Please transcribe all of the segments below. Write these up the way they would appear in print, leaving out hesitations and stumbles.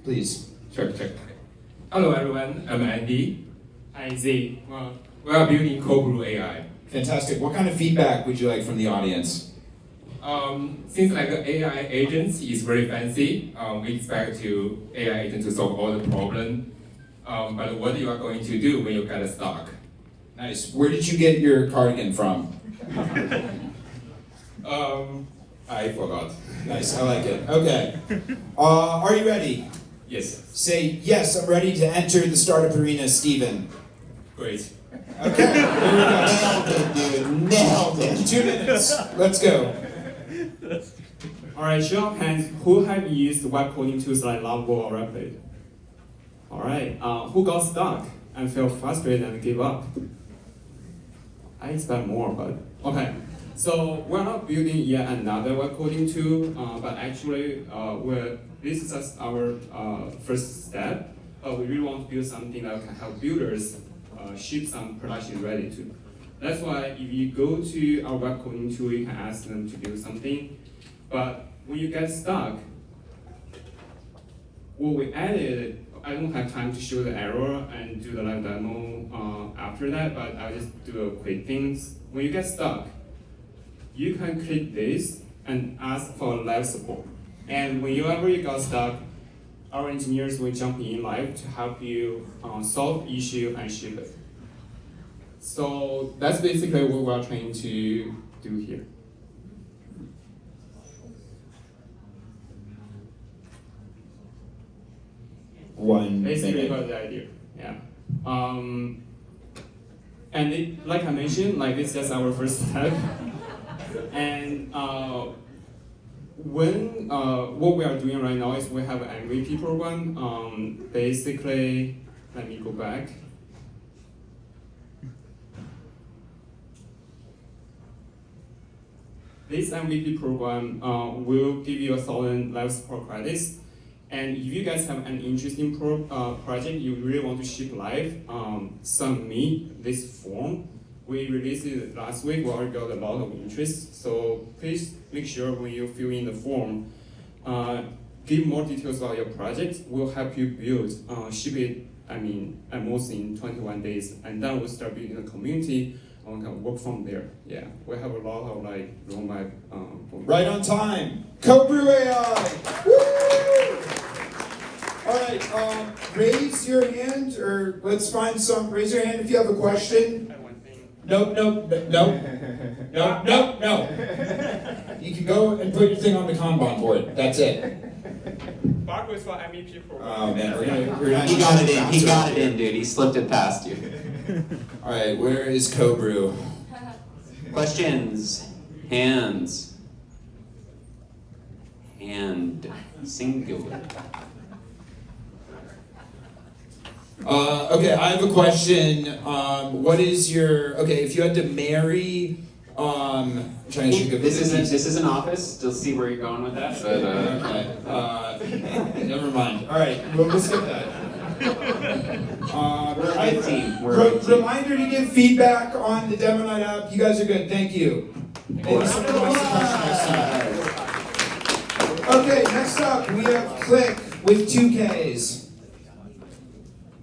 please. Check. Hello everyone, I'm Andy. Hi, Z. We are building CoBrew AI. Fantastic. What kind of feedback would you like from the audience? Since like AI agents is very fancy, we expect AI agent to solve all the problem. But what you are going to do when you get stuck? Nice. Where did you get your cardigan from? I forgot. Nice, I like it. Okay. Are you ready? Yes. Say, yes, I'm ready to enter the startup arena, Steven. Great. Okay, here we go. Nailed it, dude. Nailed it. 2 minutes. Let's go. Alright, show of hands, who have used web coding tools like Lovable or Replit? Alright, who got stuck and felt frustrated and gave up? I expect more, but okay. So we're not building yet another web coding tool, but actually, this is just our first step. We really want to build something that can help builders ship some production ready to. That's why if you go to our web coding tool, you can ask them to build something. But when you get stuck, what we added, I don't have time to show the error and do the live demo after that, but I'll just do a quick things. When you get stuck, you can click this and ask for live support. And whenever you got stuck, our engineers will jump in live to help you solve the issue and ship it. So that's basically what we're trying to do here. Basically, you got the idea. Yeah. And like I mentioned, like this is just our first step. And what we are doing right now is we have an MVP program. Basically, let me go back. This MVP program will give you 1,000 live support credits. And if you guys have an interesting project you really want to ship live, submit this form. We released it last week. We already got a lot of interest. So please make sure when you fill in the form, give more details about your project. We'll help you build, ship it, at most in 21 days. And then we'll start building a community and we can work from there. Yeah, we have a lot of roadmap. Right on time. CoBrew AI. Woo! All right, raise your hand, or let's find some. Raise your hand if you have a question. Nope. You can go and put your thing on the Kanban board. That's it. Bark was for MVP program. Oh man, we're gonna He got it in. He got it in, dude. He slipped it past you. All right, where is CoBrew? Questions? Hands. Hand. Singular. Okay, I have a question. What is your if you had to marry I'm trying to think of this is an office. You'll see where you're going with that. But okay. Never mind. All right, we'll skip that. We're a good team. We're a good team. Reminder to give feedback on the Demo Night app. You guys are good. Thank you. Maybe someone wants to question next time. Okay, next up we have Click with 2Ks.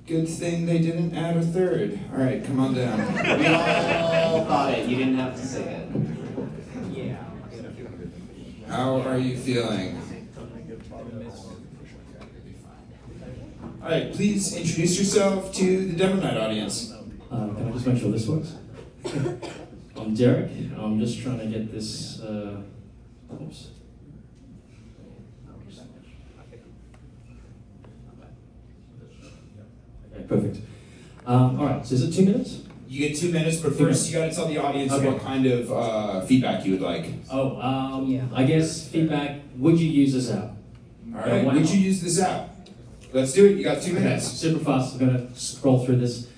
Good thing they didn't add a third. All right, come on down. We all thought it. You didn't have to say it. Yeah. How are you feeling? All right, please introduce yourself to the Demo Night audience. Can I just make sure this works? I'm Derek. I'm just trying to get this. Oops. Okay, perfect. All right, so is it 2 minutes? You get 2 minutes, but first you got to tell the audience what kind of feedback you would like. I guess feedback. Would you use this app? All right, would you use this app? Let's do it. You got 2 minutes. Super fast. I'm gonna scroll through this.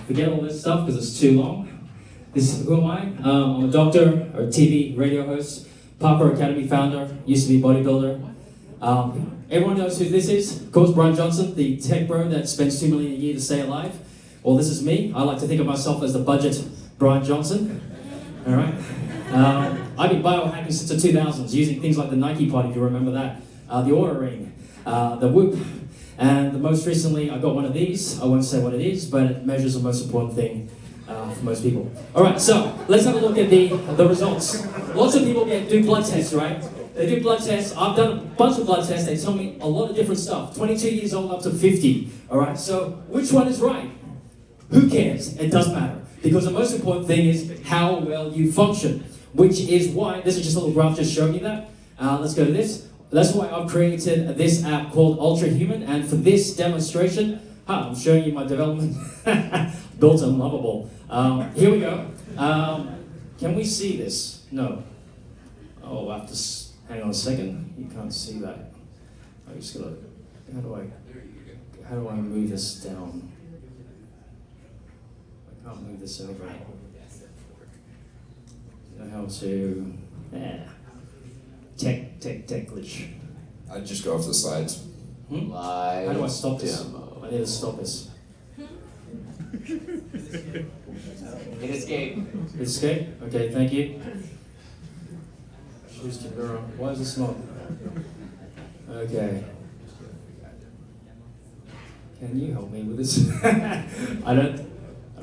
Forget all this stuff because it's too long. Who am I? I'm a doctor, or TV radio host, Parkour Academy founder, used to be bodybuilder. Everyone knows who this is. Of course, Brian Johnson, the tech bro that spends $2 million a year to stay alive. Well, this is me. I like to think of myself as the budget Brian Johnson. All right. I've been biohacking since the 2000s, using things like the Nike Pod, if you remember that, the Oura Ring, the Whoop, And the most recently, I got one of these. I won't say what it is, but it measures the most important thing for most people. All right, so let's have a look at the results. Lots of people do blood tests, right? They do blood tests. I've done a bunch of blood tests. They tell me a lot of different stuff. 22 years old up to 50. All right, so which one is right? Who cares? It doesn't matter. Because the most important thing is how well you function, which is why, this is just a little graph just showing you that. Let's go to this. That's why I've created this app called Ultra Human, and for this demonstration, I'm showing you my development. Built Unlovable. Here we go. Can we see this? No. Oh, I have to hang on a second. You can't see that. I just gotta. How do I move this down? I can't move this over. I know how to. Yeah. Tech glitch. I'd just go off the slides. Live How do I stop this? demo. I need to stop this. Hit escape. Escape? Okay, thank you. Choose to mirror. Why is this not? Okay. Can you help me with this? I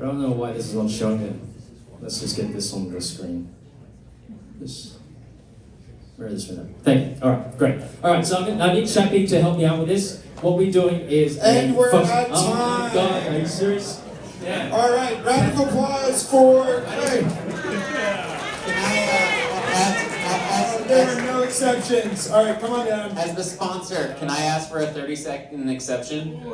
don't know why this is not showing it. Let's just get this on the screen. Where is this? Thank you. All right, great. All right, so I need Chappie to help me out with this. What we're doing is And we're at Oh my time. God, are you serious? Yeah. All right, round of applause for Craig. There are no exceptions. All right, come on down. As the sponsor, can I ask for a 30-second exception? You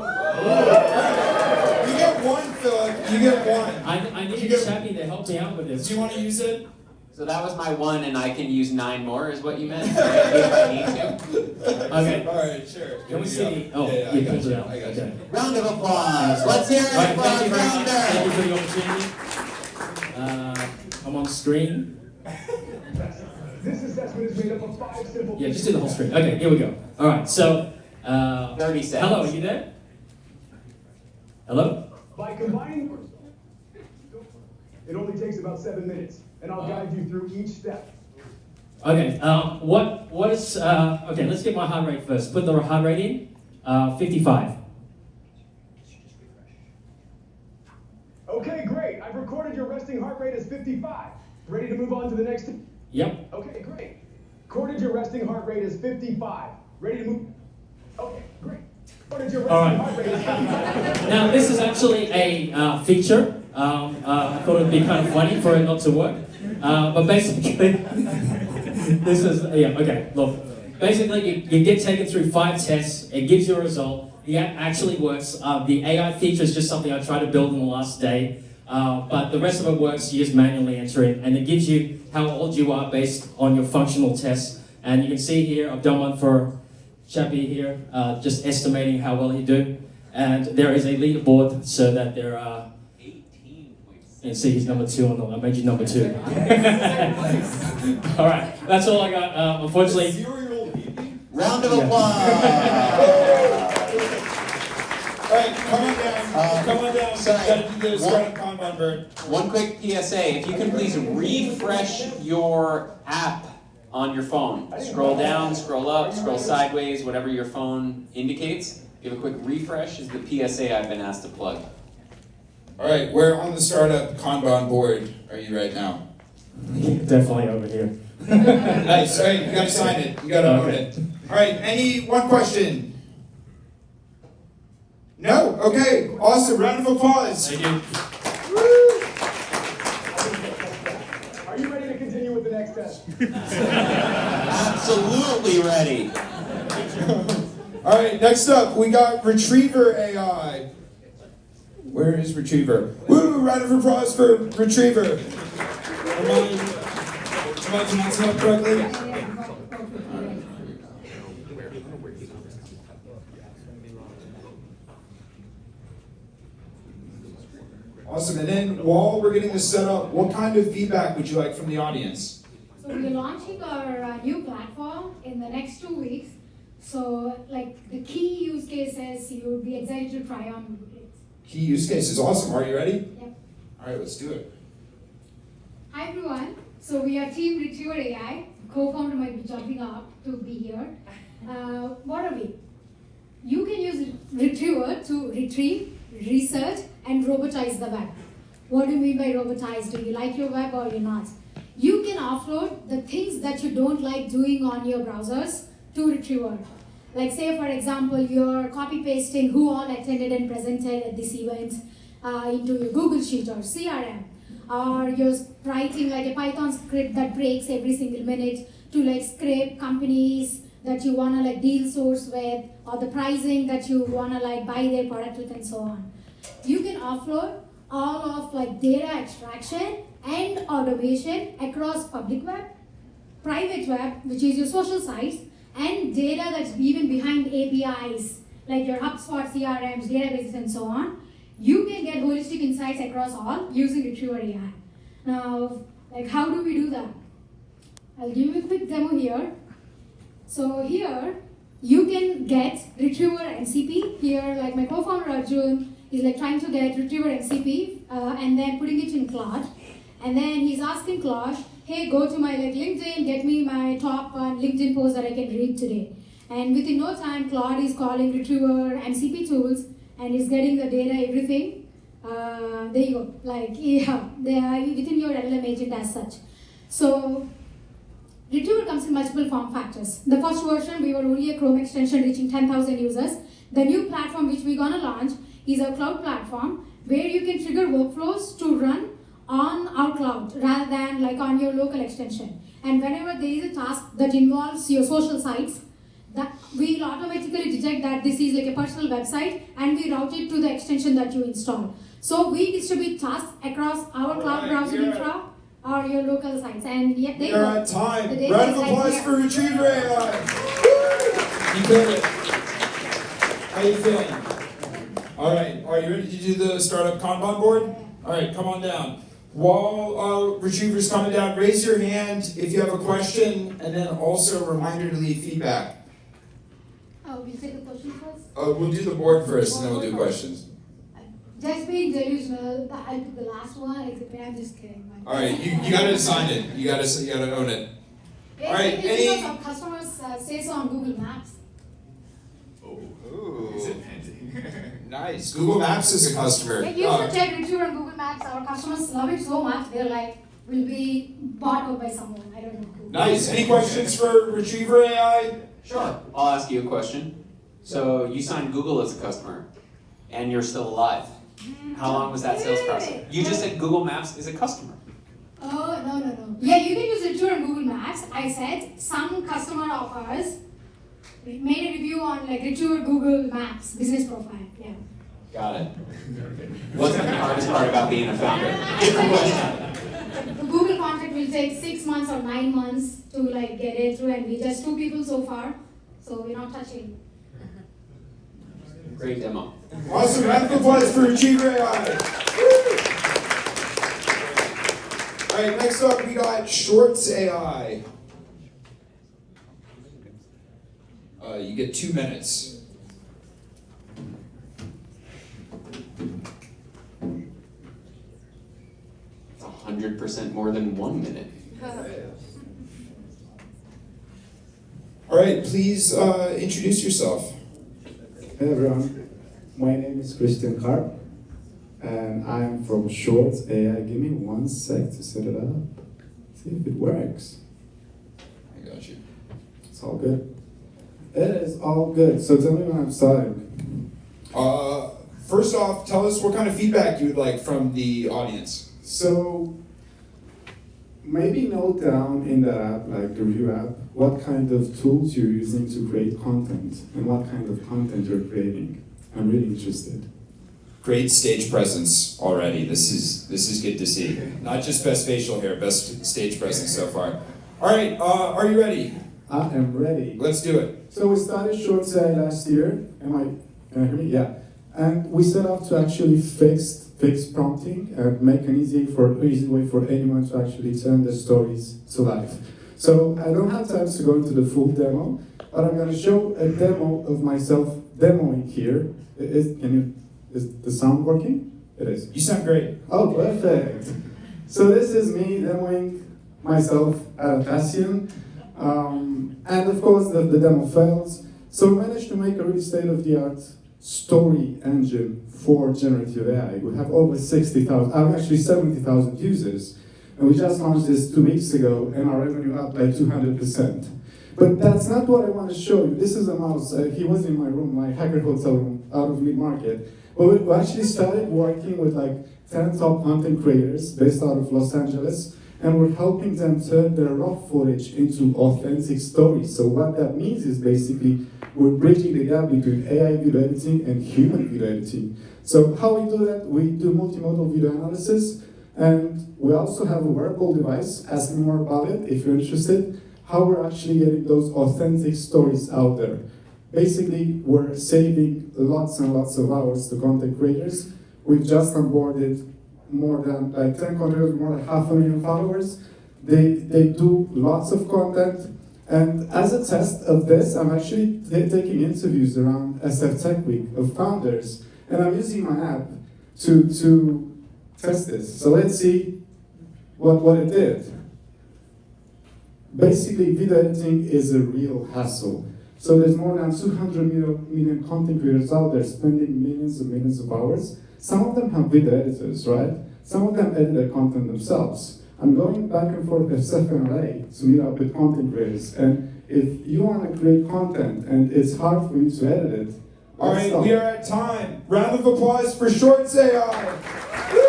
get one, Philip. You get one. I need You get- Chappie to help me out with this. Do you want to use it? So that was my one, and I can use 9 more, is what you meant? If I need to. Okay. All right, sure. Can we see the? Oh, Yeah, I you got pulled you. it out. I got you. Okay. Round of applause. Let's hear it All right, for thank our you very much. Thank you founder. for the opportunity. I'm on screen. This assessment is made up of 5 simple Yeah, just do the whole screen. Okay, here we go. All right, so. 30 seconds. Hello, are you there? Hello? By combining, it only takes about 7 minutes, and I'll guide you through each step. Okay, what is, okay, let's get my heart rate first. Put the heart rate in, 55. Okay, great. I've recorded your resting heart rate as 55. Ready to move on to the next? Yep. Okay, great. Recorded your resting heart rate as 55. Ready to move? Okay, great. Recorded your resting All right. heart rate as 55. Now, this is actually a feature. I thought it'd be kind of funny for it not to work. But basically, this is, yeah, okay, look. Basically, you get taken through 5 tests, it gives you a result. The app actually works. The AI feature is just something I tried to build in the last day. But the rest of it works, you just manually enter it, and it gives you how old you are based on your functional tests. And you can see here, I've done one for Chappie here, just estimating how well you do. And there is a leaderboard so that there are. You can see he's number 2 on the. I made you number 2. All right, that's all I got. Unfortunately. Round of Yeah. applause. All right, come on down. Come on down. sorry. Gotta do this. One- Gotta Kanban bird. One quick PSA. If you can please refresh your app on your phone. Scroll down, scroll up, scroll sideways, whatever your phone indicates. Give a quick refresh is the PSA I've been asked to plug. All right, where on the startup Kanban board are you right now? Definitely over here. Nice. All right, you gotta sign it. You gotta own Okay. it. All right, one question? No? Okay, awesome. Round of applause. Thank you. Are you ready to continue with the next test? Absolutely ready. All right, next up, we got Retriever AI. Where is Retriever? Woo! Round of applause for Retriever. Am I pronouncing that correctly? Awesome. And then while we're getting this set up, what kind of feedback would you like from the audience? So we're launching our new platform in the next 2 weeks. So like the key use cases you will be excited to try on. Key use cases. Awesome. Are you ready? Yep. All right, let's do it. Hi everyone. So we are Team Retriever AI. Co-founder might be jumping up to be here. What are we? You can use Retriever to retrieve, research, and robotize the web. What do you mean by robotize? Do you like your web or you're not? You can offload the things that you don't like doing on your browsers to Retriever. Like say for example, you're copy pasting who all attended and presented at this event into your Google Sheet or CRM. Or you're writing like a Python script that breaks every single minute to like scrape companies that you wanna like deal source with, or the pricing that you wanna like buy their product with and so on. You can offload all of like data extraction and automation across public web, private web, which is your social sites, and data that's even behind APIs, like your HubSpot, CRMs, databases, and so on. You can get holistic insights across all using Retriever AI. Now, like how do we do that? I'll give you a quick demo here. So here, you can get Retriever MCP. Here, like my co-founder Arjun is like trying to get Retriever MCP and then putting it in Claude. And then he's asking Claude, hey, go to my like LinkedIn, get me my top LinkedIn post that I can read today. And within no time, Claude is calling Retriever MCP tools and is getting the data, everything. There you go. Like, yeah, they are within your LLM agent as such. So, Retriever comes in multiple form factors. The first version, we were only a Chrome extension reaching 10,000 users. The new platform which we're gonna launch is a cloud platform where you can trigger workflows to run on our cloud rather than like on your local extension. And whenever there is a task that involves your social sites, that we'll automatically detect that this is like a personal website and we route it to the extension that you install. So we distribute tasks across our cloud browser infra or your local sites. And yet they You're at time. The Round of data is applause here. for Retriever AI. You killed it. How you feeling? All right, are you ready to do the startup Kanban board? All right, come on down. While Retriever's coming down, raise your hand if you have a question, and then also a reminder to leave feedback. Oh, we'll take the question first. We'll do the board first, and then we'll do questions. Just being delusional, I took the last one. I'm just kidding. All right, you got to assign it. You got to own it. All right, any- Some customers say so on Google Maps. Ooh. Nice. Google Maps is a customer. Like you should check Retriever on Google Maps. Our customers love it so much. They're like, will be bought out by someone. I don't know who. Nice. Any questions for Retriever AI? Sure. I'll ask you a question. So you signed Google as a customer, and you're still alive. How long was that sales process? You just said Google Maps is a customer. Oh, no. Yeah, you can use Retriever on Google Maps. I said some customer of ours made a review on like Retriever Google Maps business profile. Yeah. Got it. What's the hardest part about being a founder? Different question. The Google contract will take 6 months or 9 months to like get it through, and we just 2 people so far, so we're not touching. Great demo. Awesome. Round of applause for Retriever AI. Woo! All right, next up we got Shorts AI. You get 2 minutes. It's 100% more than 1 minute. All right, please introduce yourself. Hey everyone, my name is Christian Karp and I'm from Shorts AI. Give me 1 sec to set it up, see if it works. I got you. It's all good. It is all good. So tell me when I'm starting. First off, tell us what kind of feedback you would like from the audience. So maybe note down in the app, like the review app, what kind of tools you're using to create content and what kind of content you're creating. I'm really interested. Great stage presence already. This is good to see. Not just best facial hair, best stage presence so far. All right, are you ready? I am ready. Let's do it. So we started Shorts AI last year. Can you hear me? Yeah. And we set out to actually fix prompting and make an easy way for anyone to actually turn their stories to life. So I don't have time to go into the full demo, but I'm going to show a demo of myself demoing here. Is the sound working? It is. You sound great. Oh, perfect. So this is me demoing myself at Atlassian. And of course, the demo fails. So we managed to make a really state-of-the-art story engine for generative AI. We have over 60,000, actually 70,000 users. And we just launched this 2 weeks ago, and our revenue up by 200%. But that's not what I want to show you. This is a mouse. He was in my room, my hacker hotel room, out of mid-market. But we actually started working with like 10 top content creators based out of Los Angeles, and we're helping them turn their raw footage into authentic stories. So what that means is basically we're bridging the gap between AI video editing and human video editing. So how we do that? We do multimodal video analysis, and we also have a wearable device. Ask me more about it if you're interested. How we're actually getting those authentic stories out there. Basically, we're saving lots and lots of hours to content creators. We've just onboarded more than 10 content creators, more than 500,000 followers. They do lots of content. And as a test of this, I'm actually taking interviews around SF Tech Week of founders, and I'm using my app to test this. So let's see what it did. Basically, video editing is a real hassle. So there's more than 200 million content creators out there spending millions and millions of hours. Some of them have video editors, right? Some of them edit their content themselves. I'm going back and forth with SF and LA to meet up with content creators. And if you want to create content and it's hard for you to edit it, All right, we are at time. Round of applause for Shorts AI. Woo!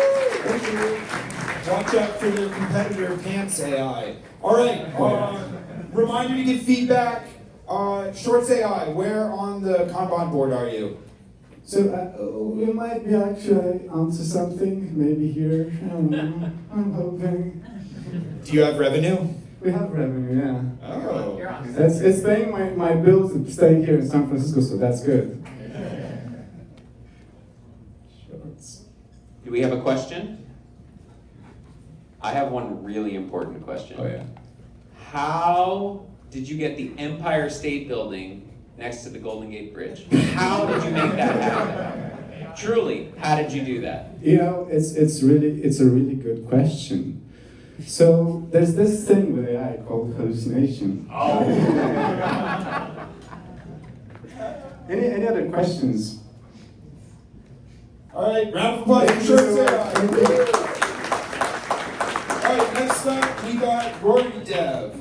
Thank you. Watch out for their competitor, Pants AI. All right, reminder to give feedback. Shorts AI, where on the Kanban board are you? So we might be actually onto something, maybe here. I don't know. I'm hoping. Do you have revenue? We have revenue, yeah. Oh. It's paying my bills to stay here in San Francisco, so that's good. Shorts. Do we have a question? I have one really important question. Oh yeah. How did you get the Empire State Building next to the Golden Gate Bridge? How did you make that happen? Truly, how did you do that? You know, it's a really good question. So there's this thing with AI called hallucination. Oh. Any other questions? All right, round of applause for Shorts AI. All right, next up we got Rory Dev.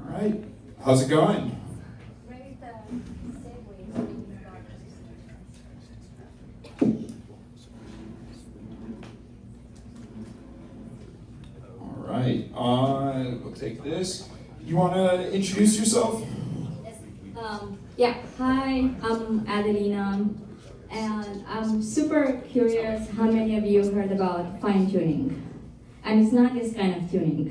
All right, how's it going? All right, we'll take this. You want to introduce yourself? Yeah, hi, I'm Adelina, and I'm super curious how many of you heard about fine tuning. And it's not this kind of tuning,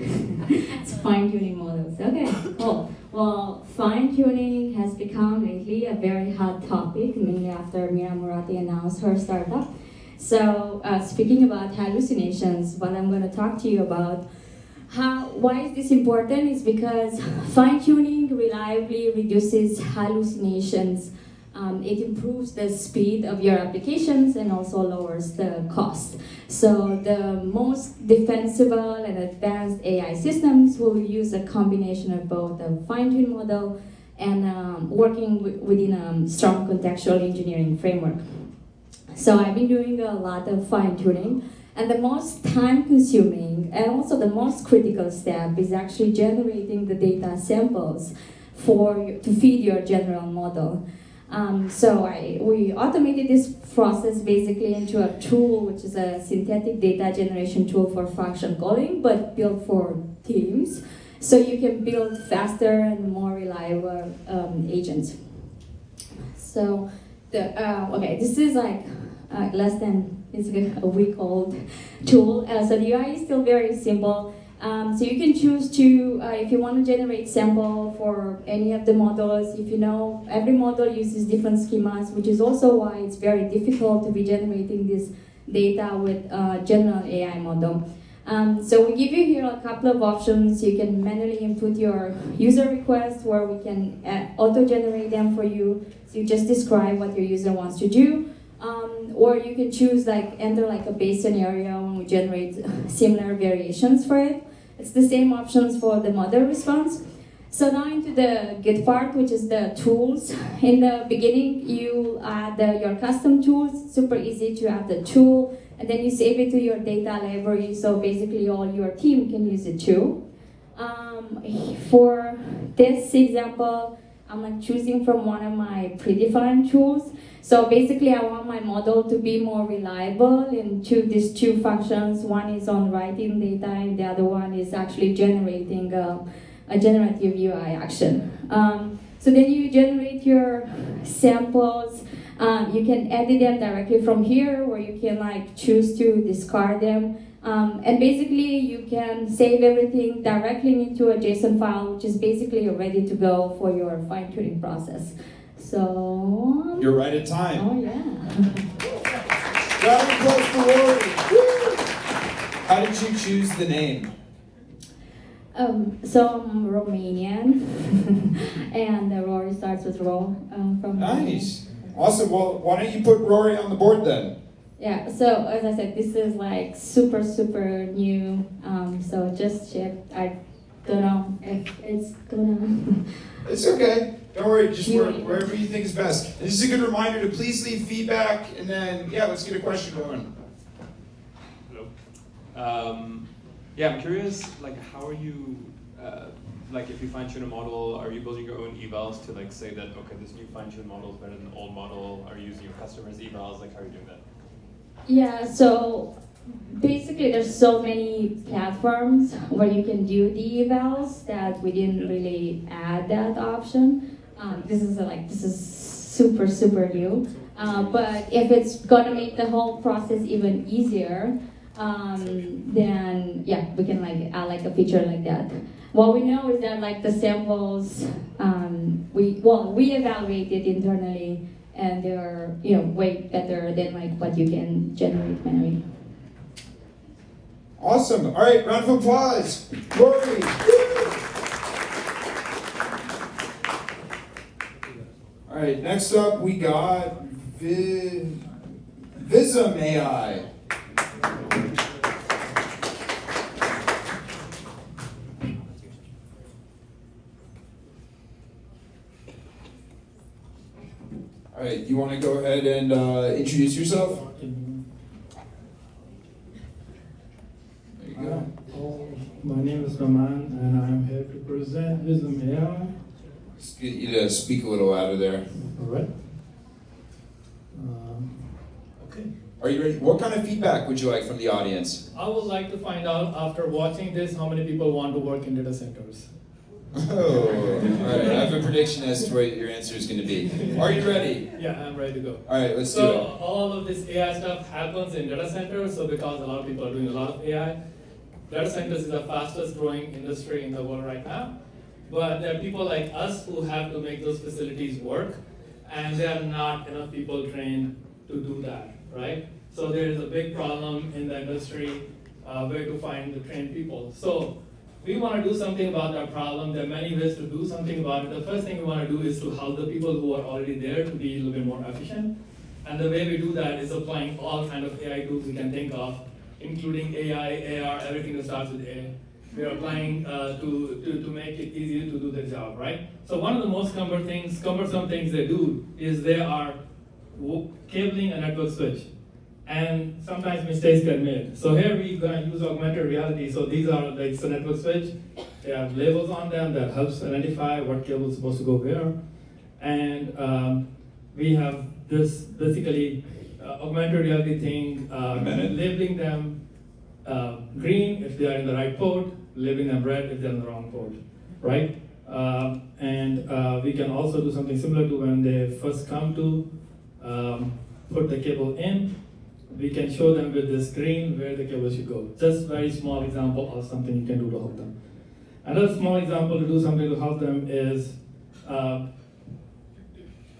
it's fine tuning models. Okay, cool. Well, fine tuning has become lately a very hot topic, mainly after Mira Murati announced her startup. So, speaking about hallucinations, what I'm going to talk to you about why is this important is because fine-tuning reliably reduces hallucinations. It improves the speed of your applications and also lowers the cost. So the most defensible and advanced AI systems will use a combination of both a fine-tuned model and working within a strong contextual engineering framework. So I've been doing a lot of fine-tuning. And the most time-consuming and also the most critical step is actually generating the data samples to feed your general model. We automated this process basically into a tool, which is a synthetic data generation tool for function calling, but built for teams. So you can build faster and more reliable agents. So this is like it's a week-old tool. So the UI is still very simple. So you can choose to, if you want to generate sample for any of the models, if you know, every model uses different schemas, which is also why it's very difficult to be generating this data with a general AI model. So we give you here a couple of options. You can manually input your user requests where we can auto-generate them for you. So you just describe what your user wants to do. Or you can choose enter a base scenario and we generate similar variations for it. It's the same options for the model response. So now into the good part, which is the tools. In the beginning, you add your custom tools. Super easy to add the tool, and then you save it to your data library. So basically, all your team can use it too. For this example, I'm like choosing from one of my predefined tools. So basically, I want my model to be more reliable in these two functions. One is on writing data, and the other one is actually generating a generative UI action. So then you generate your samples. You can edit them directly from here, where you can like choose to discard them. And basically, you can save everything directly into a JSON file, which is basically ready to go for your fine-tuning process. So... You're right at time. Oh, yeah. Round of applause for Rory. Woo! How did you choose the name? So I'm Romanian, and Rory starts with Ro from Nice. Awesome. Well, why don't you put Rory on the board then? Yeah, so as I said, this is like super new, so just shipped. I don't know if it's gonna... It's okay. Don't worry. Just wherever you think is best. And this is a good reminder to please leave feedback, and then, yeah, let's get a question going. Hello. Yeah, I'm curious, like, how are you, like, if you fine-tune a model, are you building your own evals to, like, say that, okay, this new fine-tuned model is better than the old model? Are you using your customers' evals? Like, how are you doing that? Yeah, so basically there's so many platforms where you can do the evals that we didn't really add that option. This is super new. But if it's gonna make the whole process even easier, then yeah, we can like add like a feature like that. What we know is that like the samples, we evaluated internally, and they're way better than like what you can generate manually. Awesome. All right, round of applause. Rory. All right, next up we got Vism AI. All right, you want to go ahead and introduce yourself? There you go. My name is Raman, and I'm here to present Vism AI. Let's get you to speak a little louder there. All right. Okay. Are you ready? What kind of feedback would you like from the audience? I would like to find out, after watching this, how many people want to work in data centers. Oh, all right. I have a prediction as to what your answer is going to be. Are you ready? Yeah, I'm ready to go. All right, let's do So it. all of this AI stuff happens in data centers. So because a lot of people are doing a lot of AI, data centers is the fastest growing industry in the world right now. But there are people like us who have to make those facilities work, and there are not enough people trained to do that, right? So there is a big problem in the industry where to find the trained people. So we want to do something about that problem. There are many ways to do something about it. The first thing we want to do is to help the people who are already there to be a little bit more efficient. And the way we do that is applying all kinds of AI tools we can think of, including AI, AR, everything that starts with A. We are applying to make it easier to do the job, right? So one of the most cumbersome things they do is they are cabling a network switch. And sometimes mistakes get made. So here we're going to use augmented reality. So these are like the network switch. They have labels on them that helps identify what cable is supposed to go where. And we have this basically augmented reality thing, labeling them green if they are in the right port, labeling them red if they're in the wrong port, right? And we can also do something similar to when they first come to put the cable in. We can show them with this screen where the cable should go. Just very small example of something you can do to help them. Another small example to do something to help them is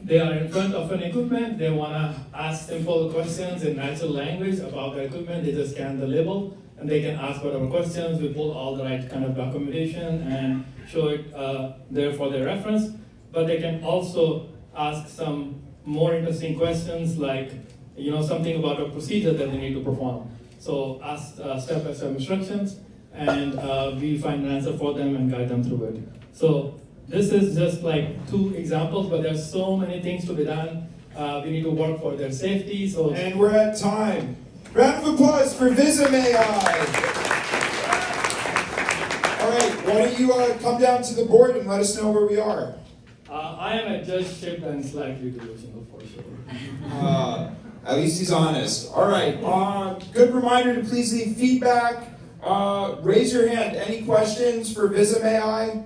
they are in front of an equipment. They want to ask simple questions in natural language about the equipment. They just scan the label and they can ask whatever questions. We pull all the right kind of documentation and show it there for their reference. But they can also ask some more interesting questions like, something about a procedure that they need to perform. So ask step-by-step instructions, and we find an answer for them and guide them through it. So This is just like 2 examples, but there's so many things to be done. We need to work for their safety. So And we're at time. Round of applause for Vism AI. All right, why don't you come down to the board and let us know where we are. I am a judge shipped and slightly delusional for sure. At least he's honest. All right, good reminder to please leave feedback. Raise your hand. Any questions for Vism AI?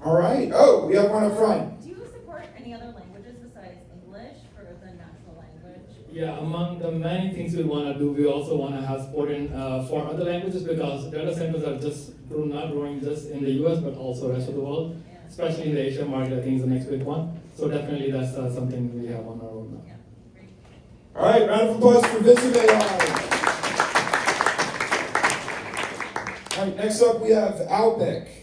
All right. Oh, we have one up front. Do you support any other languages besides English for the natural language? Yeah, among the many things we want to do, we also want to have support in for other languages because data centers are just not growing just in the US but also rest of the world, especially in the Asia market. I think is the next big one. So definitely that's something we have on our roadmap. Yeah, great. All right, round of applause for Vism AI. All right, next up we have Alpic.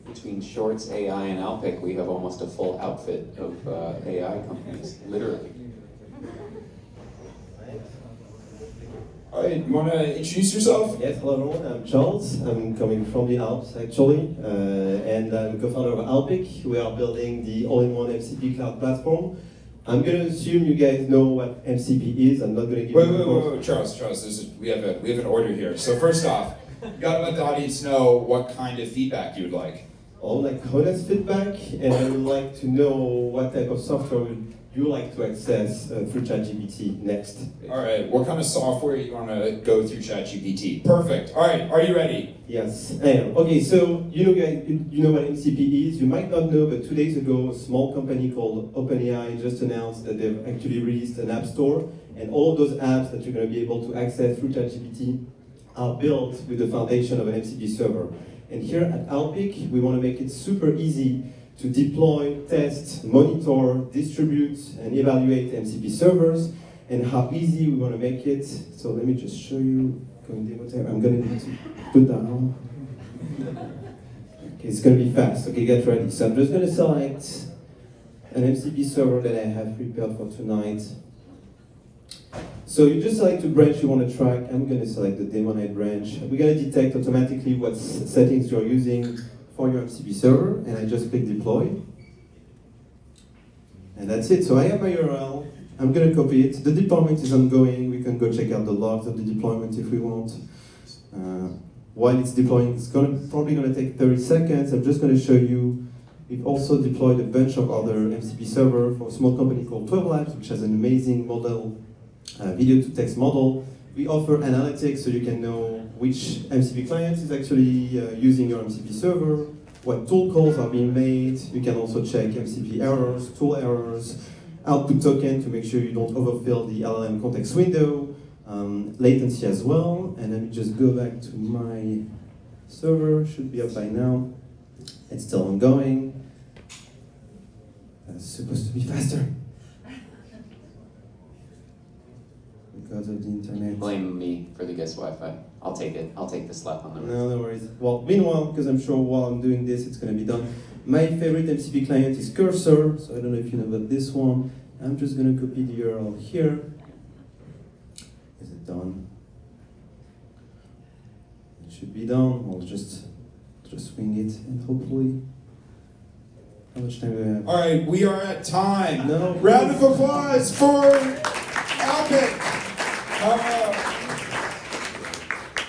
Between Shorts AI and Alpic, we have almost a full outfit of AI companies, literally. All right, you want to introduce yourself? Yes, hello everyone, I'm Charles. I'm coming from the Alps actually, and I'm co-founder of Alpic. We are building the all-in-one MCP cloud platform. I'm going to assume you guys know what MCP is. I'm not going to give Wait, Charles, we have an order here. So first off, you got to let the audience know what kind of feedback you would like. I would like honest feedback, and I would like to know what type of software would you like to access through ChatGPT next. All right, what kind of software you want to go through ChatGPT? Perfect. All right, are you ready? Yes, I am. Okay, so you know, guys, you know what MCP is. You might not know, but 2 days ago, a small company called OpenAI just announced that they've actually released an app store, and all of those apps that you're going to be able to access through ChatGPT are built with the foundation of an MCP server. And here at Alpic, we want to make it super easy to deploy, test, monitor, distribute, and evaluate MCP servers, and how easy we want to make it. So let me just show you. I'm going to need to put down. Okay, it's going to be fast. Okay, get ready. So I'm just going to select an MCP server that I have prepared for tonight. So you just select the branch you want to track. I'm going to select the Daemonite branch. We're going to detect automatically what settings you're using for your MCP server, and I just click deploy. And that's it. So I have my URL. I'm going to copy it. The deployment is ongoing. We can go check out the logs of the deployment if we want. While it's deploying, it's probably going to take 30 seconds. I'm just going to show you. We've also deployed a bunch of other MCP servers for a small company called 12 Labs, which has an amazing model. Video to text model. We offer analytics so you can know which MCP client is actually using your MCP server, what tool calls are being made. You can also check MCP errors, tool errors, output token to make sure you don't overfill the LLM context window, latency as well. And let me just go back to my server, should be up by now. It's still ongoing. It's supposed to be faster. Because of the internet. Blame me for the guest Wi-Fi. I'll take it. I'll take the slap on the wrist. No worries. Well, meanwhile, because I'm sure while I'm doing this, it's going to be done. My favorite MCP client is Cursor, so I don't know if you know about this one. I'm just going to copy the URL here. Is it done? It should be done. I'll just swing it, and hopefully. How much time do we have? All right, we are at time. No. Round of applause for Alpic.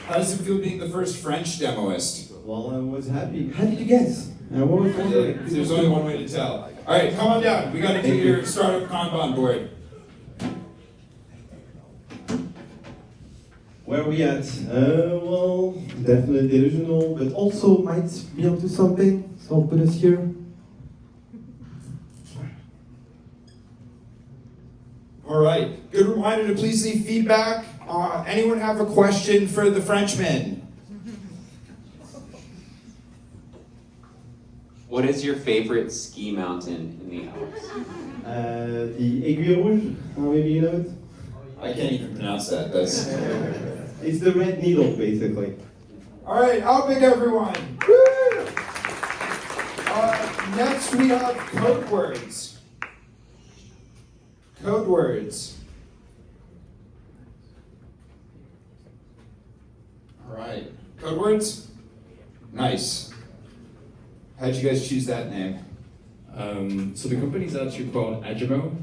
How does it feel being the first French demoist? Well, I was happy. How did you guess? I was wondering. There's only one way to tell. All right, come on down. We got to do your startup Kanban board. Where are we at? Well, definitely delusional, but also might be onto something. So I'll put us here. All right. Good reminder to please leave feedback. Anyone have a question for the Frenchman? What is your favorite ski mountain in the Alps? The Aiguille Rouge. Maybe you know it. I can't even pronounce that. That's. It's the red needle, basically. All right, Alpic, everyone. Woo! next we have code words. Code words. All right. Code words? Nice. How'd you guys choose that name? So the company is actually called Agimo,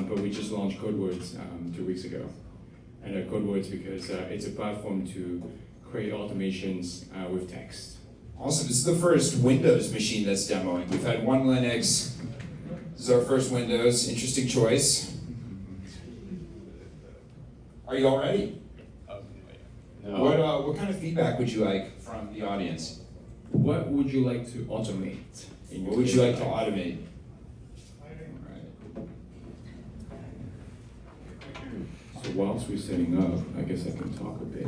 but we just launched CodeWords 2 weeks ago. And CodeWords because it's a platform to create automations with text. Awesome. This is the first Windows machine that's demoing. We've had one Linux. This is our first Windows. Interesting choice. Are you all ready? No. What kind of feedback would you like from the audience? What would you like to automate? What would you like to automate? So whilst we're setting up, I guess I can talk a bit.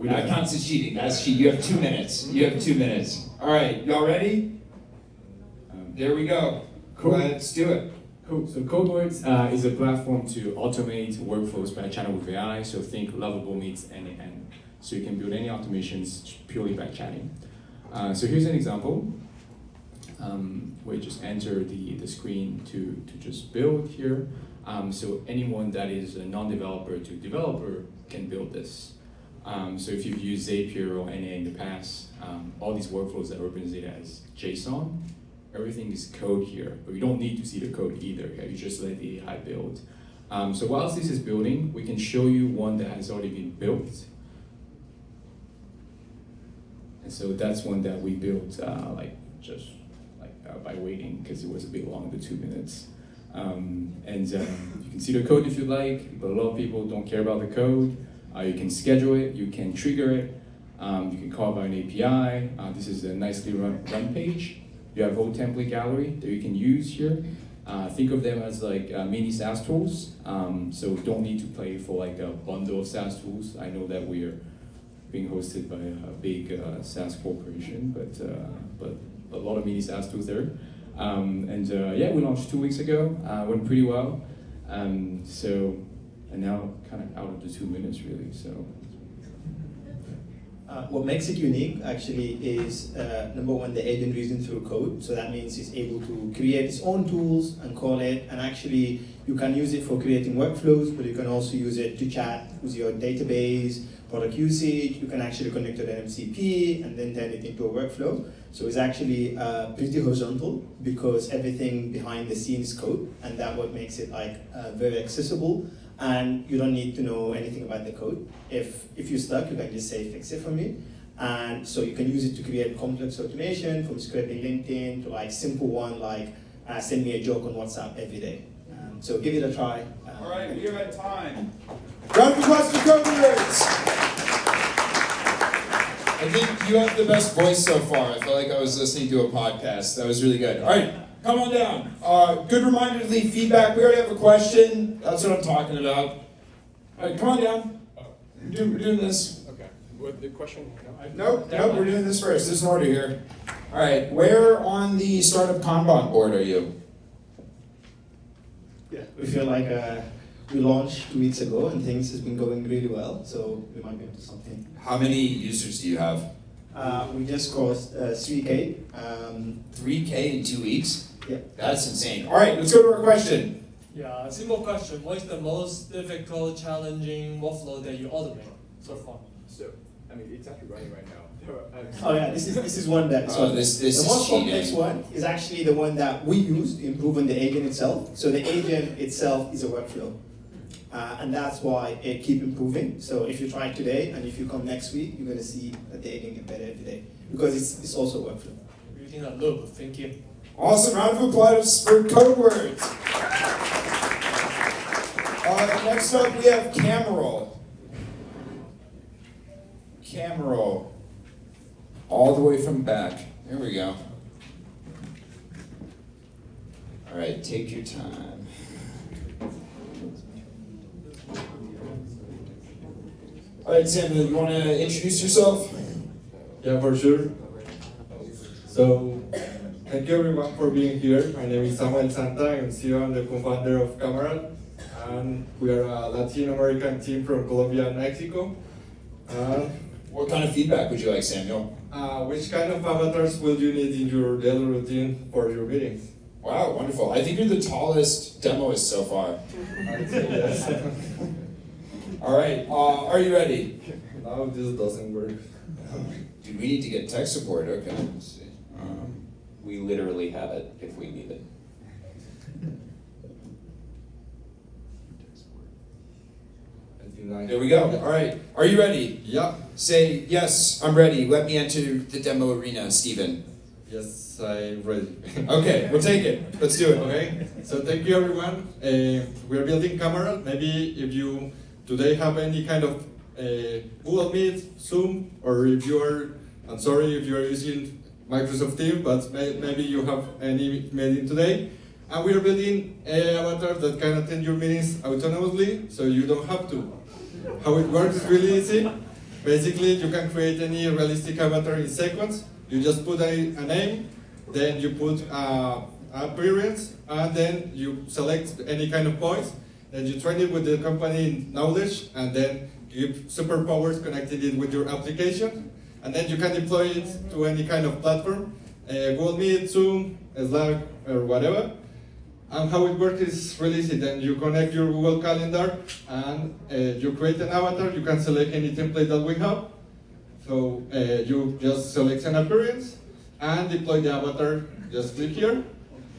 That counts as cheating. That's cheating. You have 2 minutes. You have 2 minutes. All right, y'all ready? There we go. Cool. Let's do it. Cool. So CodeWords is a platform to automate workflows by chatting with AI. So think Lovable meets end-to-end. So you can build any automations purely by chatting. So here's an example. Where you just enter the screen to just build here. So anyone that is a non-developer to developer can build this. So if you've used Zapier or NA in the past, all these workflows that represent it as JSON, everything is code here, but you don't need to see the code either. Okay? You just let the AI build. So whilst this is building, we can show you one that has already been built. And so that's one that we built by waiting because it was a bit long, the 2 minutes. You can see the code if you like, but a lot of people don't care about the code. You can schedule it, you can trigger it, you can call by an API. This is a nicely run page. You have a whole template gallery that you can use here. Think of them as like mini SaaS tools. So don't need to pay for like a bundle of SaaS tools. I know that we are being hosted by a big SaaS corporation, but a lot of mini SaaS tools there. Yeah, we launched 2 weeks ago. Went pretty well. And now kind of out of the 2 minutes really. So. What makes it unique actually is number one, the agent reason through code. So that means it's able to create its own tools and call it, and actually you can use it for creating workflows, but you can also use it to chat with your database, product usage. You can actually connect to the MCP and then turn it into a workflow. So it's actually pretty horizontal because everything behind the scenes code, and that what makes it like very accessible. And you don't need to know anything about the code. If you're stuck, you can just say, fix it for me. And so you can use it to create complex automation from scraping LinkedIn to like simple one like send me a joke on WhatsApp every day. So give it a try. All right, we are at time. Round of applause for CodeWords. I think you have the best voice so far. I felt like I was listening to a podcast. That was really good. All right. Come on down. Good reminder to leave feedback. We already have a question. That's what I'm talking about. All right, come on down. We're doing this. Okay. What the question? Nope, we're doing this first. There's an order here. All right, where on the startup Kanban board are you? Yeah, we feel like we launched 2 weeks ago and things has been going really well, so we might be up to something. How many users do you have? We just crossed 3K. 3K in 2 weeks? Yeah. That's insane. All right, let's go to our question. Yeah, a simple question. What is the most difficult, challenging workflow that you automate so far? So, I mean, it's actually running right now. Oh yeah, this is one that. So this the is most complex cheating. one is actually the one that we use to improve on the agent itself. So the agent itself is a workflow. And that's why it keep improving. So if you try it today and if you come next week, you're gonna see that the agent get better every day because it's also a workflow. Using a loop. Thank you. Awesome, round of applause for CodeWords. Next up we have Cameroll. Cameroll. All the way from back. There we go. All right, take your time. All right, Samuel, you want to introduce yourself? Yeah, for sure. So, thank you everyone for being here. My name is Samuel Santa. I'm CEO and the co-founder of Cameral. And we are a Latin American team from Colombia and Mexico. What kind of feedback would you like, Samuel? which kind of avatars will you need in your daily routine for your meetings? Wow, wonderful. I think you're the tallest demoist so far. All right, are you ready? No, this doesn't work. Dude, we need to get tech support. Okay, let's see. We literally have it if we need it. There we go. All right, are you ready? Yeah. Say, yes, I'm ready. Let me enter the demo arena, Steven. Yes, I'm ready. Okay, we'll take it. Let's do it. Okay, so thank you everyone. We're building Camera. Maybe if you today have any kind of Google Meet, Zoom, or if you're, I'm sorry if you're using Microsoft Teams, but maybe you have any meeting today. And we are building an avatar that can attend your meetings autonomously, so you don't have to. How it works is really easy. Basically, you can create any realistic avatar in seconds. You just put a name, then you put appearance, and then you select any kind of voice. Then you train it with the company knowledge, and then give superpowers connected it with your application. And then you can deploy it to any kind of platform, Google Meet, Zoom, Slack, or whatever. And how it works is really easy. Then you connect your Google Calendar and you create an avatar. You can select any template that we have. So you just select an appearance and deploy the avatar. Just click here.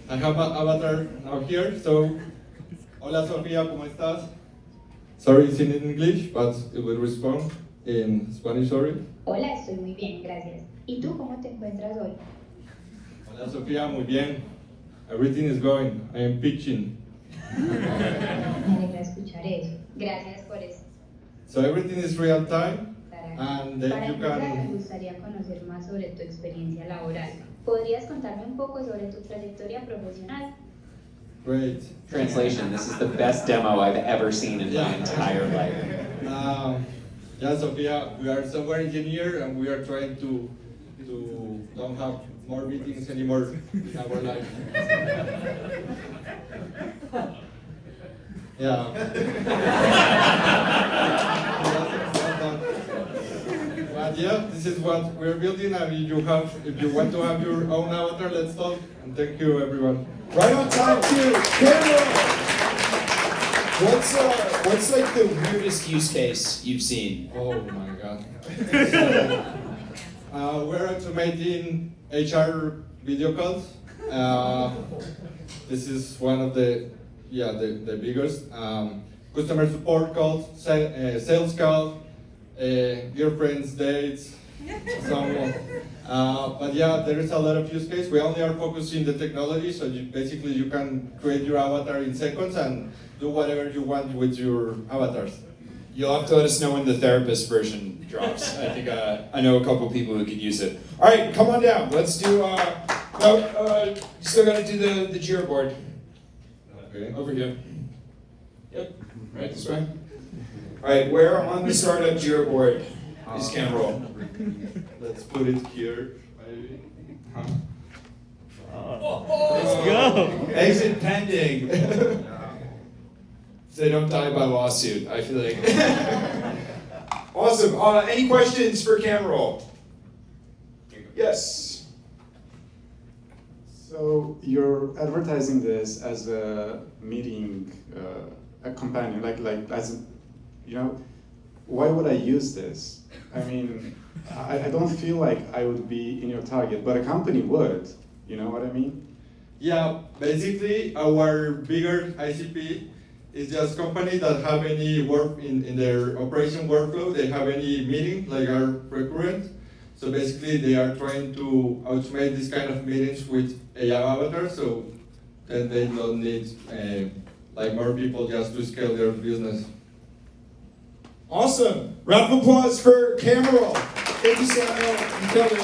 I have an avatar now here. So, hola Sofía, ¿cómo estás? Sorry, it's in English, but it will respond in Spanish, sorry. Hola, estoy muy bien, gracias. ¿Y tú cómo te encuentras hoy? Hola Sofía, muy bien. Everything is going. I am pitching. Me alegra escuchar eso. Gracias por eso. So everything is real time, and then Para you empezar, me can. gustaría conocer más sobre tu experiencia laboral. ¿Podrías contarme un poco sobre tu trayectoria profesional? Great. Translation, this is the best demo I've ever seen in my entire life. Yeah, Sofia, we are software engineer, and we are trying to don't have more meetings anymore in our life. Yeah. But yeah, this is what we're building, and if you want to have your own avatar, let's talk. And thank you, everyone. Right on time, too. Camera. What's like the weirdest use case you've seen? Oh my God. We're automating HR video calls. This is one of the biggest. Customer support calls, sales calls, girlfriends, dates, someone. But yeah, there is a lot of use cases. We only are focusing the technology, so basically you can create your avatar in seconds and do whatever you want with your avatars. You'll have to let us know when the therapist version drops. I think I know a couple people who could use it. All right, come on down. Let's do. You still got to do the Jira board. Okay. Over here. Yep. Right this way. All right, where on the startup Jira board is Cam roll? Let's put it here, maybe. Let's go. Exit pending. If they don't die by lawsuit, I feel like. Awesome. Any questions for Cam roll? Yes. So you're advertising this as a meeting, a companion, like as, why would I use this? I mean, I don't feel like I would be in your target, but a company would. You know what I mean? Yeah, basically our bigger ICP is just company that have any work in their operation workflow. They have any meeting like our recurrent. So basically they are trying to automate this kind of meetings with AI avatar. So then they don't need like more people just to scale their business. Awesome. Round of applause for Cameroll. Thank you, Samuel. You killed it.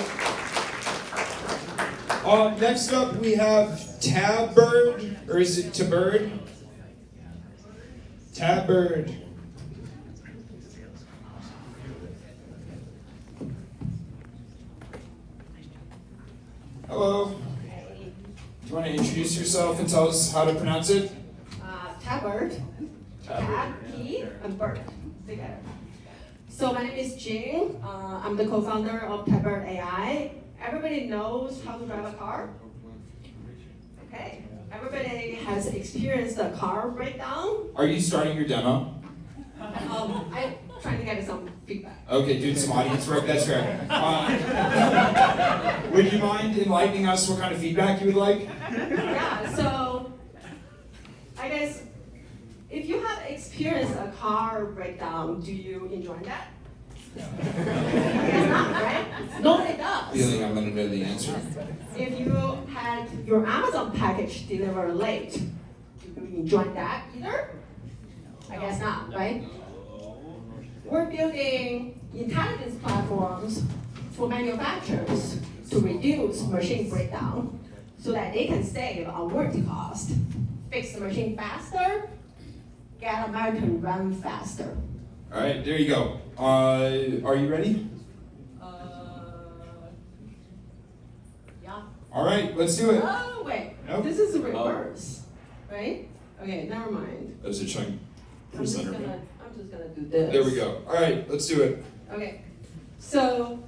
Next up, we have Tabbird, or is it Tabbird? Tabbird. Hello. Do you want to introduce yourself and tell us how to pronounce it? Tabbird. Tab, P, and bird together. So my name is Jing. I'm the co-founder of Tabird AI. Everybody knows how to drive a car? Okay. Everybody has experienced a car breakdown. Are you starting your demo? I'm trying to get some feedback. Okay, do some audience work, that's fair. Would you mind enlightening us what kind of feedback you would like? Yeah, so I guess if you have experienced a car breakdown, do you enjoy that? I guess not, right? Nobody does. Feeling I'm gonna know the answer. If you had your Amazon package delivered late, do you enjoy that either? I guess not, right? We're building intelligence platforms for manufacturers to reduce machine breakdown so that they can save on warranty cost, fix the machine faster, get American run faster. All right, there you go. Are you ready? Yeah. All right, let's do it. Oh, wait. Nope. This is reverse, right? Okay, never mind. Those are showing I'm just gonna do this. There we go. All right, let's do it. Okay, so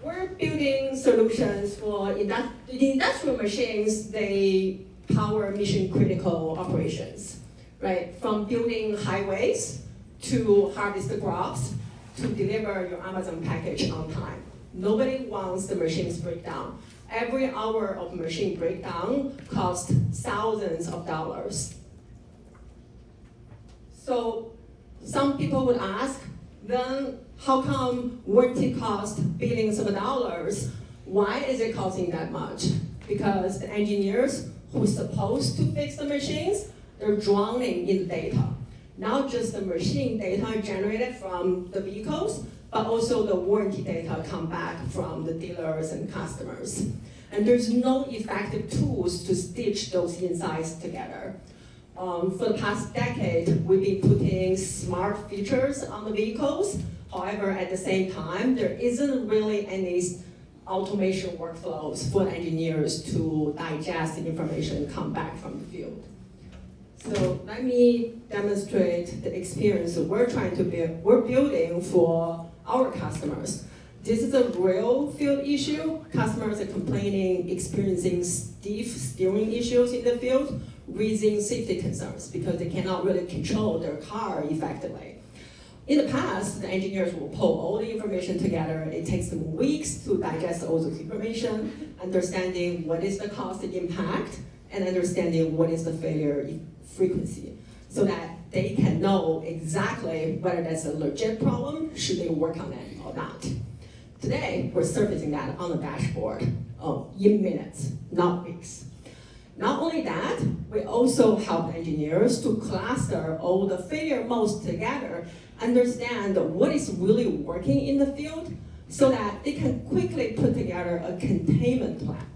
we're building solutions for industrial machines. They power mission critical operations, right? From building highways to harvest the crops to deliver your Amazon package on time. Nobody wants the machines breakdown. Every hour of machine breakdown costs thousands of dollars. So some people would ask, then how come warranty costs billions of dollars? Why is it costing that much? Because the engineers who are supposed to fix the machines, they're drowning in the data. Not just the machine data generated from the vehicles, but also the warranty data come back from the dealers and customers. And there's no effective tools to stitch those insights together. For the past decade, we've been putting smart features on the vehicles. However, at the same time, there isn't really any automation workflows for engineers to digest the information and come back from the field. So let me demonstrate the experience we're trying to build. We're building for our customers. This is a real field issue. Customers are complaining, experiencing stiff steering issues in the field, raising safety concerns because they cannot really control their car effectively. In the past, the engineers will pull all the information together. It takes them weeks to digest all this information, understanding what is the cost impact, and understanding what is the failure frequency, so that they can know exactly whether that's a legit problem, should they work on it or not. Today, we're surfacing that on the dashboard in minutes, not weeks. Not only that, we also help engineers to cluster all the failure modes together, understand what is really working in the field, so that they can quickly put together a containment plan.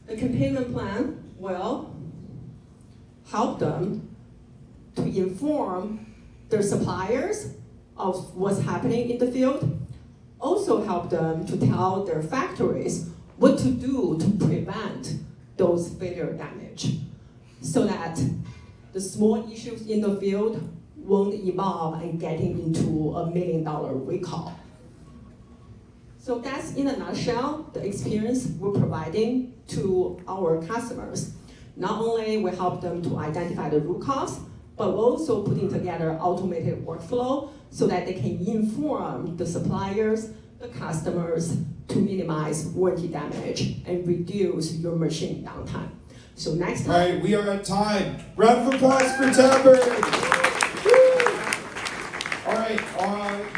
The containment plan will help them to inform their suppliers of what's happening in the field, also help them to tell their factories what to do to prevent those failure damage, so that the small issues in the field won't evolve and getting into $1 million recall. So that's in a nutshell the experience we're providing to our customers. Not only we help them to identify the root cause, but we're also putting together automated workflow so that they can inform the suppliers, the customers, to minimize warranty damage and reduce your machine downtime. So next time. All right, we are at time. Round of applause for Tabird. All right,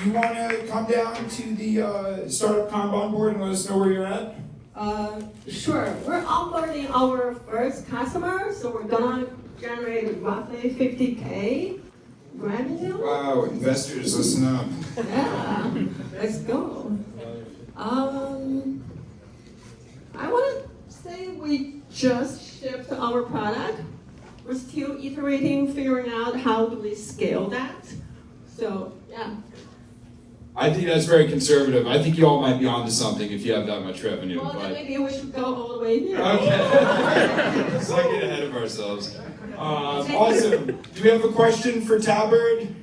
you want to come down to the startup Kanban board and let us know where you're at? Sure. We're onboarding our first customer, so we're gonna generate roughly 50K revenue. Wow, investors, listen up. Yeah, let's go. I want to say we just shipped our product. We're still iterating, figuring out how do we scale that. So, yeah. I think that's very conservative. I think you all might be onto something if you have that much revenue. Well, but... then maybe we should go all the way here. Okay. Let's not get ahead of ourselves. Awesome. Do we have a question for Tabird?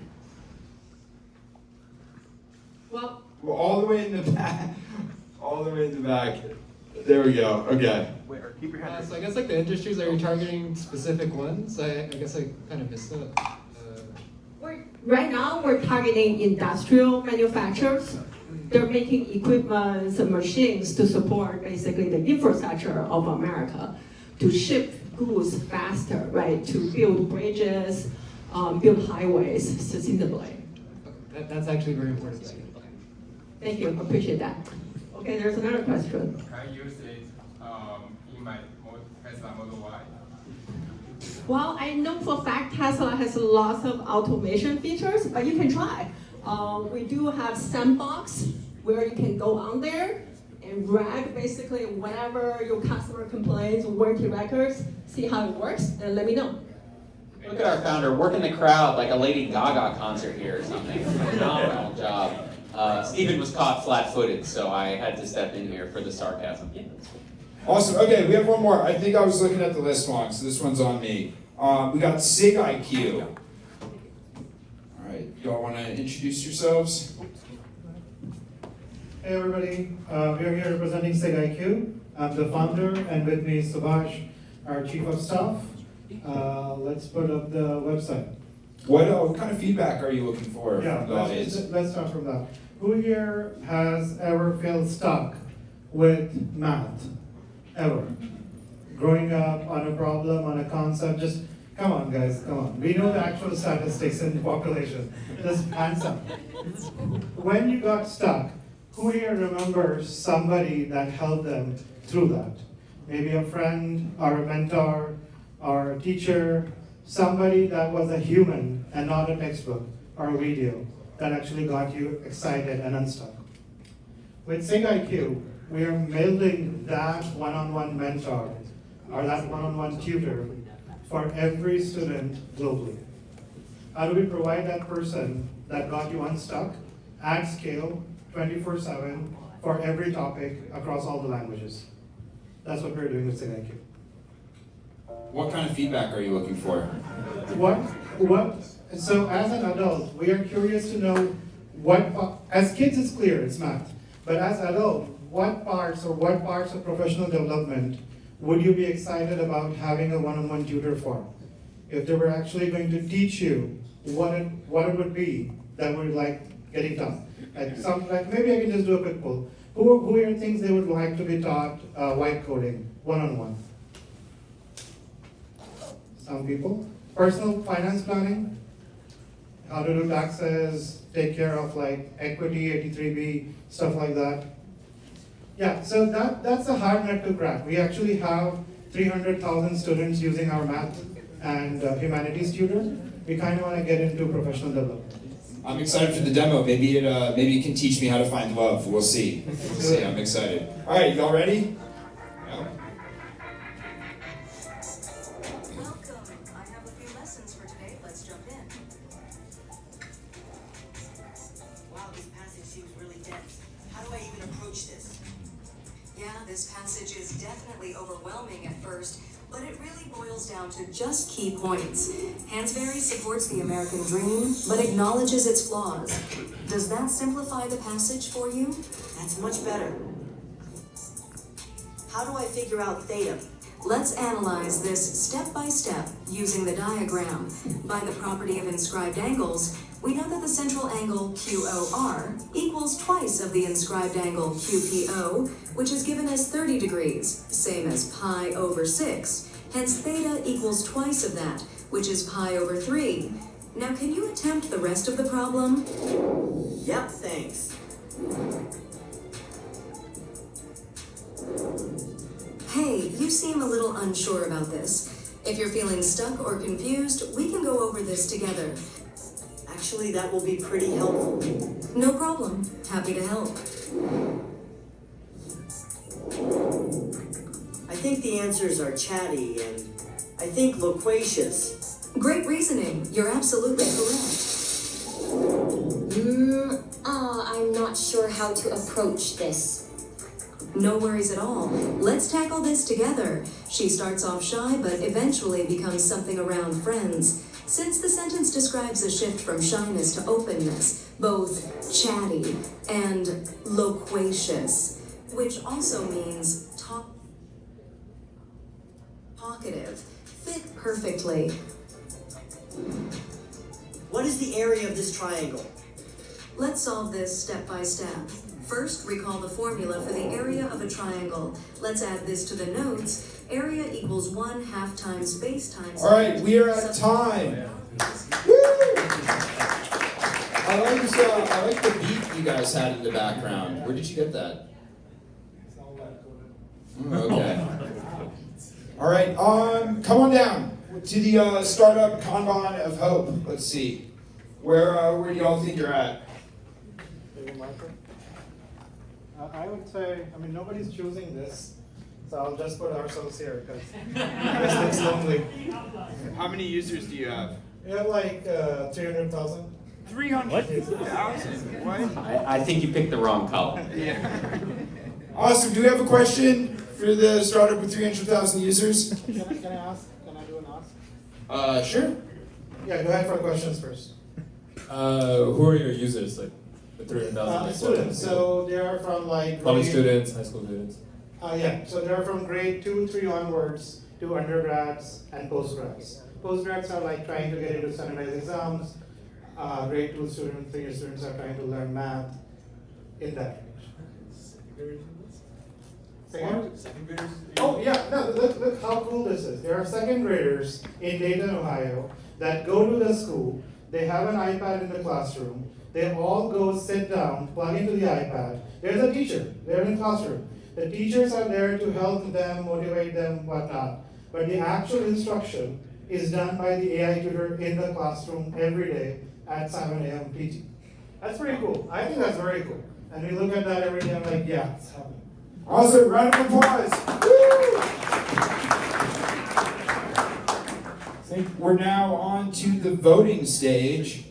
Well, Well, all the way in the back. All the way in the back. There we go. Okay. Keep your hand. So I guess like the industries, are you targeting specific ones? I guess I kind of missed it. right now we're targeting industrial manufacturers. They're making equipment and machines to support basically the infrastructure of America to ship goods faster, right? To build bridges, build highways sustainably. That's actually very important. Thank you, appreciate that. Okay, there's another question. I use it in my Tesla Model Y. Well, I know for a fact Tesla has lots of automation features, but you can try. We do have Sandbox where you can go on there and read basically whatever your customer complains, warranty records, see how it works, and let me know. Look at our founder working the crowd like a Lady Gaga concert here or something. Phenomenal job. Stephen was caught flat-footed, so I had to step in here for the sarcasm. Awesome. Okay, we have one more. I think I was looking at the list wrong, so this one's on me. We got SIG IQ. All right, y'all want to introduce yourselves? Hey everybody, we are here representing SIG IQ. I'm the founder, and with me is Subhash, our chief of staff. Let's put up the website. What kind of feedback are you looking for from the audience? Let's start from that. Who here has ever felt stuck with math? Ever? Growing up on a problem, on a concept, just come on guys, come on. We know the actual statistics in the population. Just hands up. When you got stuck, who here remembers somebody that helped them through that? Maybe a friend or a mentor or a teacher, somebody that was a human and not a textbook or a video that actually got you excited and unstuck. With SIG IQ, we are building that one-on-one mentor or that one-on-one tutor for every student globally. How do we provide that person that got you unstuck at scale, 24/7, for every topic across all the languages? That's what we're doing with SIG IQ. What kind of feedback are you looking for? So as an adult, we are curious to know as kids it's clear, it's math. But as adult, what parts of professional development would you be excited about having a one-on-one tutor for? If they were actually going to teach you what it would be that would like getting done. Maybe I can just do a quick poll. Who are things they would like to be taught white coding, one-on-one? Some people. Personal finance planning, how to do taxes, take care of like equity, 83B, stuff like that. Yeah, so that's a hard nut to crack. We actually have 300,000 students using our math and humanities tutor. We kind of want to get into professional development. I'm excited for the demo. Maybe you can teach me how to find love. We'll see. We'll see. I'm excited. All right, y'all ready? Yeah. This passage is definitely overwhelming at first, but it really boils down to just key points. Hansberry supports the American dream, but acknowledges its flaws. Does that simplify the passage for you? That's much better. How do I figure out theta? Let's analyze this step by step using the diagram. By the property of inscribed angles, we know that the central angle QOR equals twice of the inscribed angle QPO, which is given as 30 degrees, same as pi over 6. Hence theta equals twice of that, which is pi over 3. Now can you attempt the rest of the problem? Yep, thanks. Hey, you seem a little unsure about this. If you're feeling stuck or confused, we can go over this together. Actually, that will be pretty helpful. No problem. Happy to help. I think the answers are chatty and I think loquacious. Great reasoning. You're absolutely correct. I'm not sure how to approach this. No worries at all. Let's tackle this together. She starts off shy, but eventually becomes something around friends. Since the sentence describes a shift from shyness to openness, both chatty and loquacious, which also means talkative, fit perfectly. What is the area of this triangle? Let's solve this step by step. First, recall the formula for the area of a triangle. Let's add this to the notes. Area equals 1/2 times base times... All right, we are at time. Woo! I like the beat you guys had in the background. Where did you get that? Okay. All right, come on down to the Startup Kanban of Hope. Let's see. Where do y'all think you're at? I would say, I mean, nobody's choosing this, so I'll just put ourselves here because this looks lonely. How many users do you have? You have like 300,000. 300,000? What? I think you picked the wrong color. Yeah. Awesome. Do we have a question for the startup with 300,000 users? Can I ask? Can I do an ask? Sure. Yeah, go ahead for questions first. Who are your users? Like the 300,000? Students. So they are from like College students, high school students. Yeah, so they're from grade 2, 3 onwards to undergrads and postgrads. Postgrads are like trying to get into standardized exams. Grade 2 students, 3 students are trying to learn math in that range. Second graders? Oh yeah, no, look how cool this is. There are second graders in Dayton, Ohio that go to the school. They have an iPad in the classroom. They all go sit down, plug into the iPad. There's a teacher. They're in the classroom. The teachers are there to help them, motivate them, whatnot. But the actual instruction is done by the AI tutor in the classroom every day at 7 a.m. PT. That's pretty cool. I think that's very cool. And we look at that every day. I'm like, yeah, it's happening. Awesome. Round of applause. Woo! I think we're now on to the voting stage.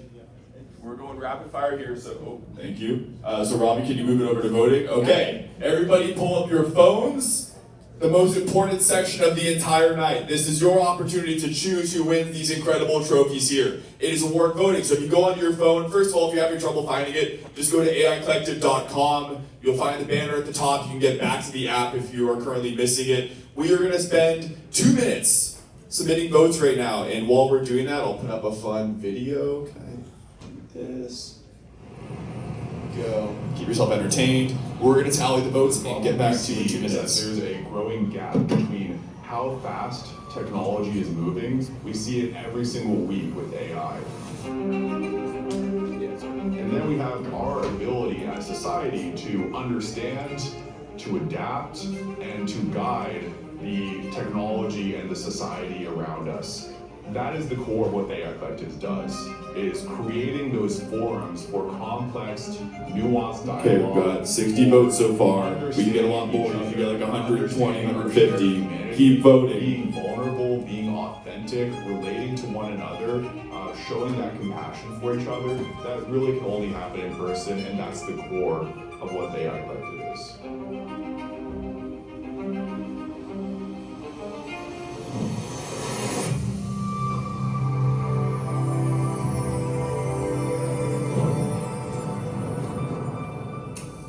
We're going rapid fire here, so thank you. So Robbie, can you move it over to voting? Okay, everybody pull up your phones. The most important section of the entire night. This is your opportunity to choose who wins these incredible trophies here. It is award voting, so if you go onto your phone, first of all, if you're having trouble finding it, just go to AIcollective.com. You'll find the banner at the top. You can get back to the app if you are currently missing it. We are gonna spend 2 minutes submitting votes right now, and while we're doing that, I'll put up a fun video. Can I do this? Go. Keep yourself entertained. We're going to tally the votes and get back to you in 2 minutes. There's a growing gap between how fast technology is moving. We see it every single week with AI. And then we have our ability as society to understand, to adapt, and to guide the technology and the society around us. That is the core of what the AI Collective does, is creating those forums for complex, nuanced dialogue. Okay, we've got 60 votes so far. We can get a lot more. If you get like 120, 150, keep voting. Being vulnerable, being authentic, relating to one another, showing that compassion for each other, that really can only happen in person, and that's the core of what the AI Collective is.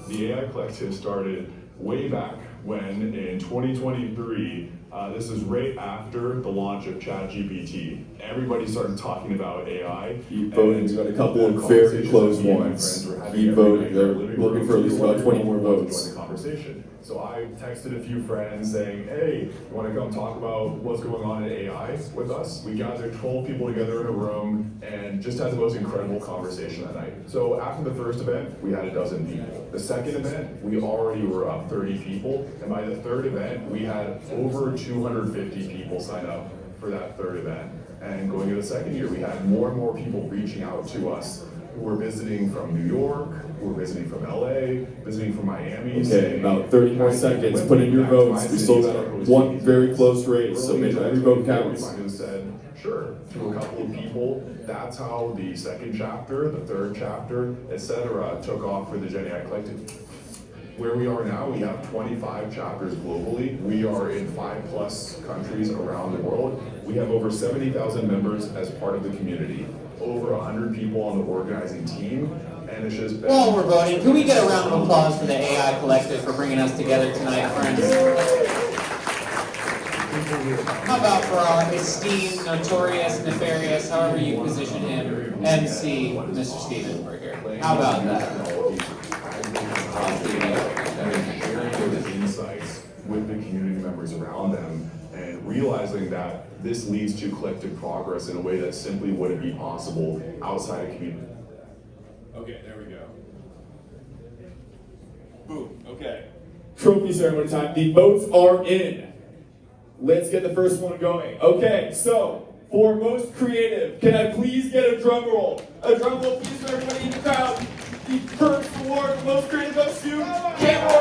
The AI Collective started way back when, in 2023, this is right after the launch of ChatGPT. Everybody started talking about AI. Keep voting. We've got a couple of very close ones. Keep voting. They're looking for at least about 20 more votes. Join the conversation. So I texted a few friends saying, hey, you want to come talk about what's going on in AI with us? We gathered 12 people together in a room and just had the most incredible conversation that night. So after the first event, we had 12 people. The second event, we already were up 30 people. And by the third event, we had over 250 people sign up for that third event. And going into the second year, we had more and more people reaching out to us who were visiting from New York, who were visiting from LA, visiting from Miami. Okay, about 30 more seconds. Put in your votes. We still got one very close race, so make every vote counts. Who said, sure, through a couple of people. That's how the second chapter, the third chapter, etc. took off for the Gen AI Collective. where we are now, we have 25 chapters globally. We are in 5+ countries around the world. We have over 70,000 members as part of the community. Over 100 people on the organizing team, and it's just been... While we're voting, can we get a round of applause for the AI Collective for bringing us together tonight, friends? How about for our esteemed, notorious, nefarious, however you position him, MC, Mr. Stevenberg here? How about that? Insights with the community members around them, and realizing that this leads to collective progress in a way that simply wouldn't be possible outside of community. Okay, there we go. Boom, okay. Trophy ceremony time. The votes are in. Let's get the first one going. Okay, so for most creative, can I please get a drum roll? A drum roll, please, for everybody in the crowd. The first award for most creative goes to Cameron.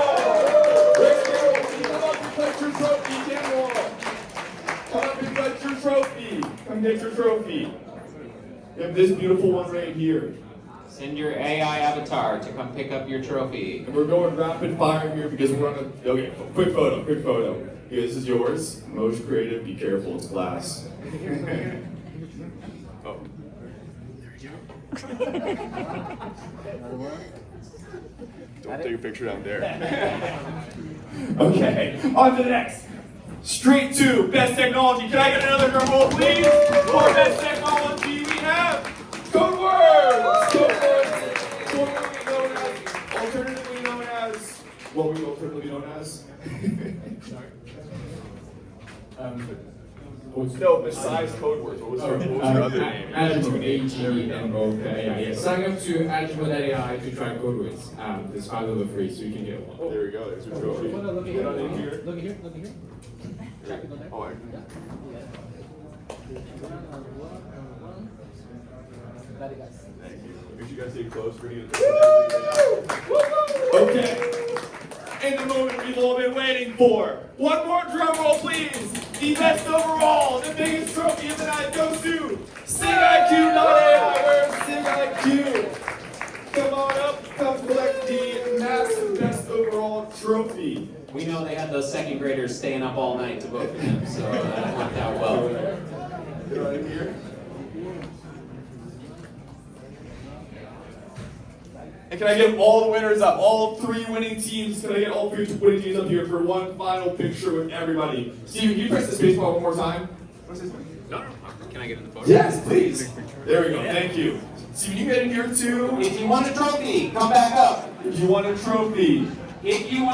Where's Cameron? Come up and collect your trophy, Cameron. Come up and collect your trophy. Come get your trophy. We have this beautiful one right here. Send your AI avatar to come pick up your trophy. And we're going rapid fire here because we're on a... Okay, quick photo. Here, this is yours. Most creative, be careful, it's glass. Oh. Don't take a picture down there. Okay, on to the next. Straight to best technology. Can I get another drum roll, please? For best technology, we have CodeWords. CodeWords, alternatively known as what we alternatively known as. No, besides CodeWords, what was your other name? AGMO.ai. Sign up to AGMO.ai to try CodeWords. It's $5 free, so you can get one. There you go, there's your trophy. Look at here. Look at here. Oh, thank you. Make sure you guys stay close for you. Okay. In the moment we've all been waiting for. One more drum roll, please. The best overall, the biggest trophy of the night goes to SigIQ.ai. Where's SigIQ? Come on up, come collect the massive best overall trophy. We know they had those second graders staying up all night to vote for them, so that worked out well. Get right in here. And can I get all the winners up? All 3 winning teams. Can I get all 3 winning teams up here for one final picture with everybody? Steven, can you press the space bar one more time? No. Can I get in the photo? Yes, please. There we go. Thank you. Steven, you get in here too. If you want a trophy, come back up. If you want a trophy. If you want